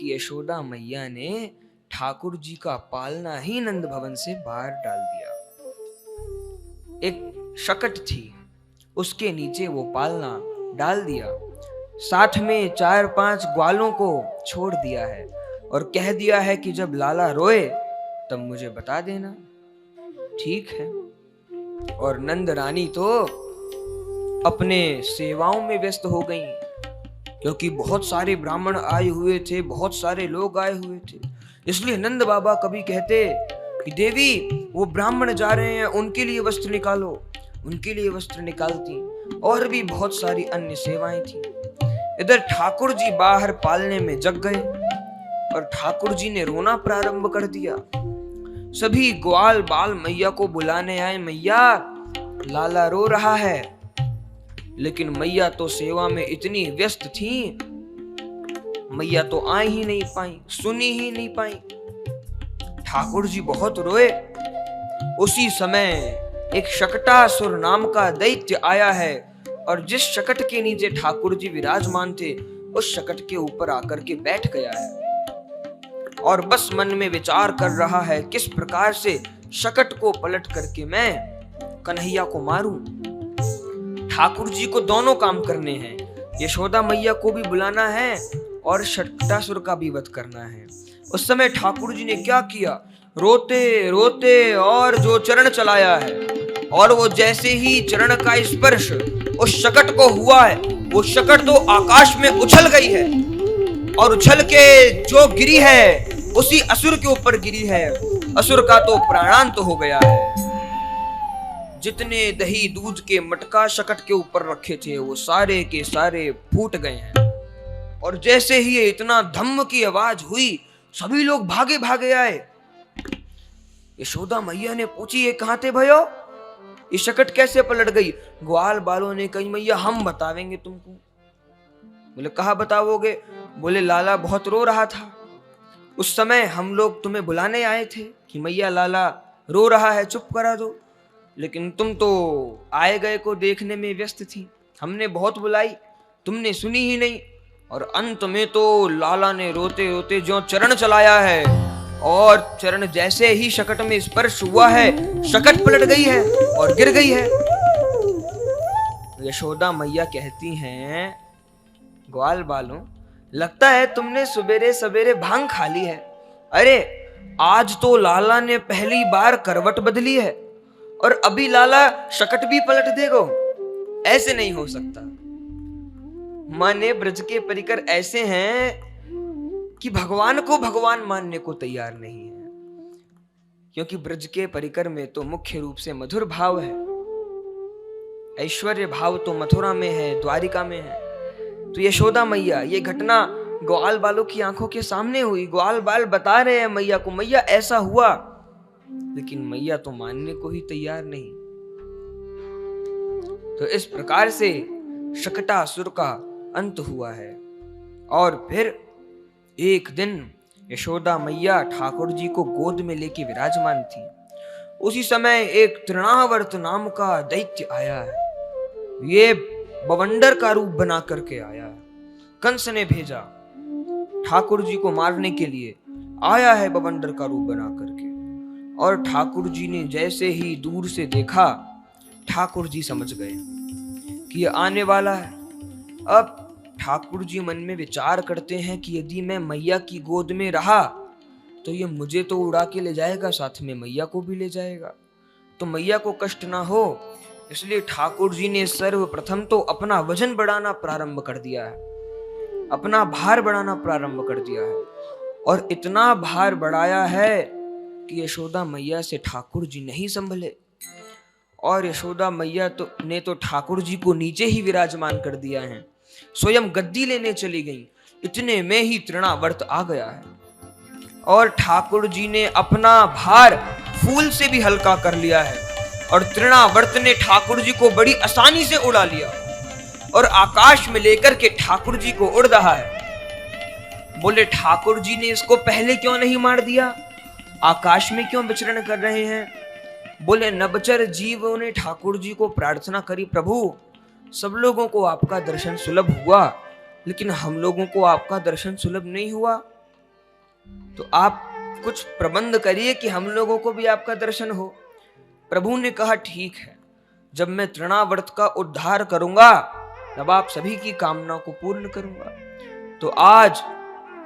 कि यशोदा मैया ने ठाकुर जी का पालना ही नंद भवन से बाहर डाल दिया। एक शकट थी, उसके नीचे वो पालना डाल दिया, साथ में 4-5 ग्वालों को छोड़ दिया है और कह दिया है कि जब लाला रोए तब मुझे बता देना। ठीक है। और नंद रानी तो अपने सेवाओं में व्यस्त हो गई, क्योंकि बहुत सारे ब्राह्मण आए हुए थे, बहुत सारे लोग आए हुए थे। इसलिए नंद बाबा कभी कहते कि देवी वो ब्राह्मण जा रहे हैं, उनके लिए वस्त्र निकालो, उनके लिए वस्त्र निकालती, और भी बहुत सारी अन्य सेवाएं थी। इधर ठाकुर जी बाहर पालने में जग गए और ठाकुर जी ने रोना प्रारंभ कर दिया। सभी ग्वाल बाल मैया को बुलाने आए, मैया लाला रो रहा है। लेकिन मैया तो सेवा में इतनी व्यस्त थी, मैया तो आ ही नहीं पाई, सुनी ही नहीं पाई। ठाकुर जी बहुत रोए। उसी समय एक शकटासुर नाम का दैत्य आया है और जिस शकट के नीचे ठाकुर जी विराजमान थे उस शकट के ऊपर आकर के बैठ गया है और बस मन में विचार कर रहा है किस प्रकार से शकट को पलट करके मैं कन्हैया को मारूं। ठाकुर जी को दोनों काम करने हैं, यशोदा मैया को भी बुलाना है और शकटासुर का भी वध करना है। उस समय ठाकुर जी ने क्या किया, रोते रोते और जो चरण चलाया है, और वो जैसे ही चरण का स्पर्श उस शकट को हुआ है, वो शकट तो आकाश में उछल गई है और उछल के जो गिरी है उसी असुर के ऊपर गिरी है। असुर का तो प्राणांत हो गया है। जितने दही दूध के मटका शकट के ऊपर रखे थे वो सारे के सारे फूट गए हैं। और जैसे ही इतना धम्म की आवाज हुई सभी लोग भागे भागे आए। यशोदा मैया ने पूछी, ये कहां थे भयो, ये शकट कैसे पलट गई? ग्वाल बालों ने कही, मैया हम बतावेंगे तुमको। बोले कहा बताओगे? बोले लाला बहुत रो रहा था, उस समय हम लोग तुम्हें बुलाने आए थे कि मैया लाला रो रहा है, चुप करा दो, लेकिन तुम तो आए गए को देखने में व्यस्त थी। हमने बहुत बुलाई, तुमने सुनी ही नहीं, और अंत में तो लाला ने रोते रोते जो चरण चलाया है और चरण जैसे ही शकट में स्पर्श हुआ है शकट पलट गई है और गिर गई है। यशोदा मैया कहती हैं, ग्वाल बालों लगता है तुमने सवेरे सवेरे भांग खा ली है। अरे आज तो लाला ने पहली बार करवट बदली है और अभी लाला शकट भी पलट देगो, ऐसे नहीं हो सकता। माने ब्रज के परिकर ऐसे हैं कि भगवान को भगवान मानने को तैयार नहीं है, क्योंकि ब्रज के परिकर में तो मुख्य रूप से मधुर भाव है, ऐश्वर्य भाव तो मथुरा में है, द्वारिका में है। तो यशोदा मैया, ये घटना ग्वाल बालों की आंखों के सामने हुई। ग्वाल बाल बता रहे हैं मैया को, मैया ऐसा हुआ, लेकिन मैया तो मानने को ही तैयार नहीं। तो इस प्रकार से शकटासुर का अंत हुआ है। और फिर एक दिन यशोदा मैया ठाकुर जी को गोद में लेके विराजमान थी। उसी समय एक तृणावर्त नाम का दैत्य आया है। ये बवंडर का रूप बना करके आया है। कंस ने भेजा ठाकुर जी को मारने के लिए, आया है बवंडर का रूप बना करके। और ठाकुर जी ने जैसे ही दूर से देखा, ठाकुर जी समझ गए कि ये आने वाला है। अब ठाकुर जी मन में विचार करते हैं कि यदि मैं मैया की गोद में रहा तो ये मुझे तो उड़ा के ले जाएगा, साथ में मैया को भी ले जाएगा, तो मैया को कष्ट ना हो। इसलिए ठाकुर जी ने सर्वप्रथम तो अपना वजन बढ़ाना प्रारंभ कर दिया है, अपना भार बढ़ाना प्रारंभ कर दिया है। और इतना भार बढ़ाया है कि यशोदा मैया से ठाकुर जी नहीं संभले, और यशोदा मैया ने तो ठाकुर जी को नीचे ही विराजमान कर दिया है, स्वयं गद्दी लेने चली गई। इतने में ही तृणावर्त आ गया है और ठाकुर जी ने अपना भार फूल से भी हल्का कर लिया है, और तृणावर्त ने ठाकुर जी को बड़ी आसानी से उड़ा लिया और आकाश में लेकर के ठाकुर जी को उड़ रहा है। बोले ठाकुर जी ने इसको पहले क्यों नहीं मार दिया, आकाश में क्यों विचरण कर रहे हैं? बोले नभचर जीवों ने ठाकुर जी को प्रार्थना करी, प्रभु सब लोगों को आपका दर्शन सुलभ हुआ, लेकिन हम लोगों को आपका दर्शन सुलभ नहीं हुआ। तो आप कुछ प्रबंध करिए कि हम लोगों को भी आपका दर्शन हो। प्रभु ने कहा ठीक है, जब मैं तृणावर्त का उद्धार करूंगा तब आप सभी की कामना को पूर्ण करूंगा। तो आज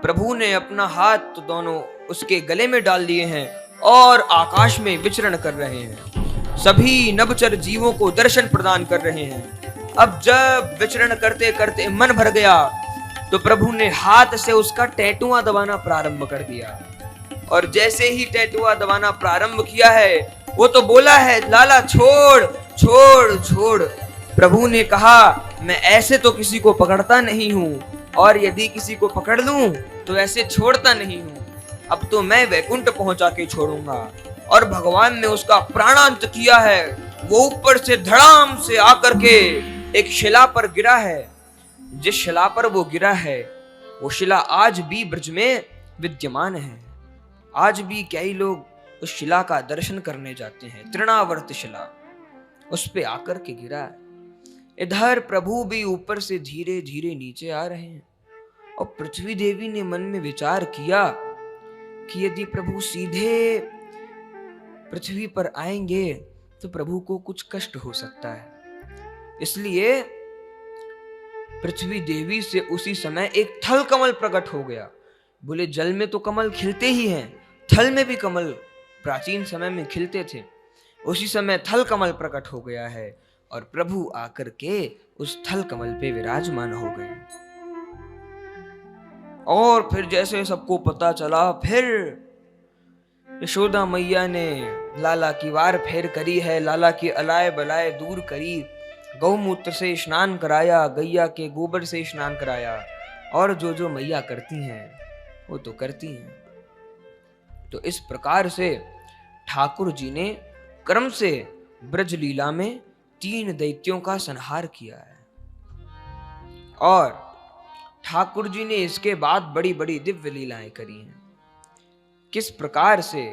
प्रभु ने अपना हाथ तो दोनों उसके गले में डाल दिए हैं और आकाश में विचरण कर रहे हैं, सभी नभचर जीवों को दर्शन प्रदान कर रहे हैं। अब जब विचरण करते करते मन भर गया तो प्रभु ने हाथ से उसका टैटुआ दबाना प्रारंभ कर दिया, और जैसे ही टैटुआ दबाना प्रारंभ किया है वो तो बोला है, लाला छोड़ छोड़ छोड़। प्रभु ने कहा, मैं ऐसे तो किसी को पकड़ता नहीं हूं, और यदि किसी को पकड़ लूं तो ऐसे छोड़ता नहीं हूं। अब तो मैं वैकुंठ पहुंचा के छोड़ूंगा। और भगवान ने उसका प्राणांत किया है। वो ऊपर से धड़ाम से आकर के एक शिला पर गिरा है। जिस शिला पर वो गिरा है वो शिला आज भी ब्रज में विद्यमान है। आज भी कई लोग उस शिला का दर्शन करने जाते हैं। तृणावर्त शिला उस पे आकर के गिरा है। इधर प्रभु भी ऊपर से धीरे धीरे नीचे आ रहे हैं, और पृथ्वी देवी ने मन में विचार किया कि यदि प्रभु सीधे पृथ्वी पर आएंगे तो प्रभु को कुछ कष्ट हो सकता है। इसलिए पृथ्वी देवी से उसी समय एक थल कमल प्रकट हो गया। बोले, जल में तो कमल खिलते ही हैं, थल में भी कमल प्राचीन समय में खिलते थे। उसी समय थल कमल प्रकट हो गया है और प्रभु आकर के उस थल कमल पे विराजमान हो गए। और फिर जैसे सबको पता चला, फिर यशोदा मैया ने लाला की वार फेर करी है, लाला की अलाय बलाय दूर करी, गौमूत्र से स्नान कराया, गैया के गोबर से स्नान कराया, और जो जो मैया करती हैं वो तो करती हैं। तो इस प्रकार से ठाकुर जी ने क्रम से ब्रज लीला में 3 दैत्यों का संहार किया है। और ठाकुर जी ने इसके बाद बड़ी बड़ी दिव्य लीलाएं करी हैं। किस प्रकार से